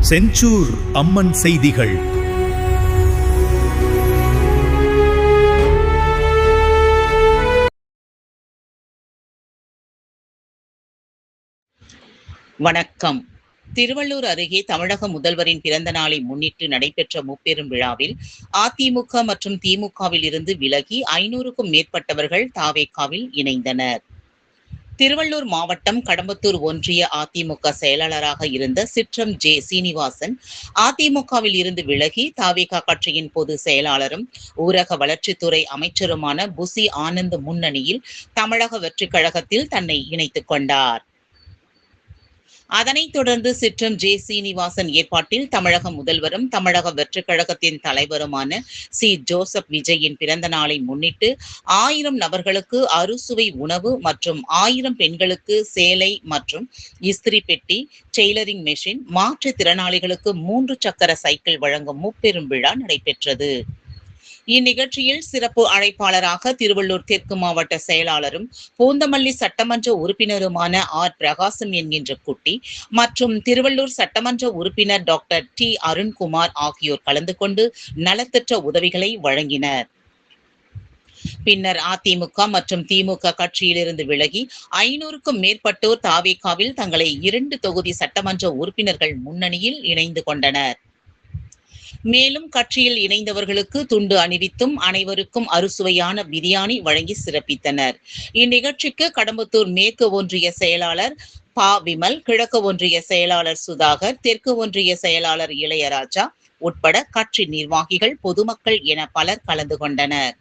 செஞ்சூர் அம்மன் செய்திகள். வணக்கம். திருவள்ளூர் அருகே தமிழக முதல்வரின் பிறந்த நாளை முன்னிட்டு நடைபெற்ற முப்பெரும் விழாவில் அதிமுக மற்றும் திமுகவில் இருந்து விலகி 500க்கும் மேற்பட்டவர்கள் தாவேகாவில் இணைந்தனர். திருவள்ளூர் மாவட்டம் கடம்பத்தூர் ஒன்றிய அதிமுக செயலாளராக இருந்த சிற்றம் ஜே. சீனிவாசன் அதிமுகவில் இருந்து விலகி தாவேகா கட்சியின் பொதுச் செயலாளரும் ஊரக வளர்ச்சித்துறை அமைச்சருமான புசி ஆனந்த் முன்னணியில் தமிழக வெற்றிக் கழகத்தில் தன்னை இணைத்துக் கொண்டார். அதனைத் தொடர்ந்து சிற்றம் ஜே. சீனிவாசன் ஏற்பாட்டில் தமிழக முதல்வரும் தமிழக வெற்றிக் கழகத்தின் தலைவருமான சி. ஜோசப் விஜயின் பிறந்த நாளை முன்னிட்டு 1000 நபர்களுக்கு அறுசுவை உணவு மற்றும் 1000 பெண்களுக்கு சேலை மற்றும் இஸ்திரி பெட்டி, டெய்லரிங் மெஷின், மாற்றுத்திறனாளிகளுக்கு 3 சக்கர சைக்கிள் வழங்கும் முப்பெரும் விழா நடைபெற்றது. இந்நிகழ்ச்சியில் சிறப்பு அழைப்பாளராக திருவள்ளூர் தெற்கு மாவட்ட செயலாளரும் பூந்தமல்லி சட்டமன்ற உறுப்பினருமான ஆர். பிரகாசம் என்கின்ற குட்டி மற்றும் திருவள்ளூர் சட்டமன்ற உறுப்பினர் டாக்டர் டி. அருண்குமார் ஆகியோர் கலந்து கொண்டு நலத்திட்ட உதவிகளை வழங்கினர். பின்னர் அதிமுக மற்றும் திமுக கட்சியிலிருந்து விலகி 500க்கும் மேற்பட்டோர் தாவேகாவில் தங்களை 2 தொகுதி சட்டமன்ற உறுப்பினர்கள் முன்னணியில் இணைந்து கொண்டனர். மேலும் கட்சியில் இணைந்தவர்களுக்கு துண்டு அணிவித்தும் அனைவருக்கும் அறுசுவையான பிரியாணி வழங்கி சிறப்பித்தனர். இந்நிகழ்ச்சிக்கு கடம்பத்தூர் மேற்கு ஒன்றிய செயலாளர் பா. விமல், கிழக்கு ஒன்றிய செயலாளர் சுதாகர், தெற்கு ஒன்றிய செயலாளர் இளையராஜா உட்பட கட்சி நிர்வாகிகள், பொதுமக்கள் என பலர் கலந்து கொண்டனர்.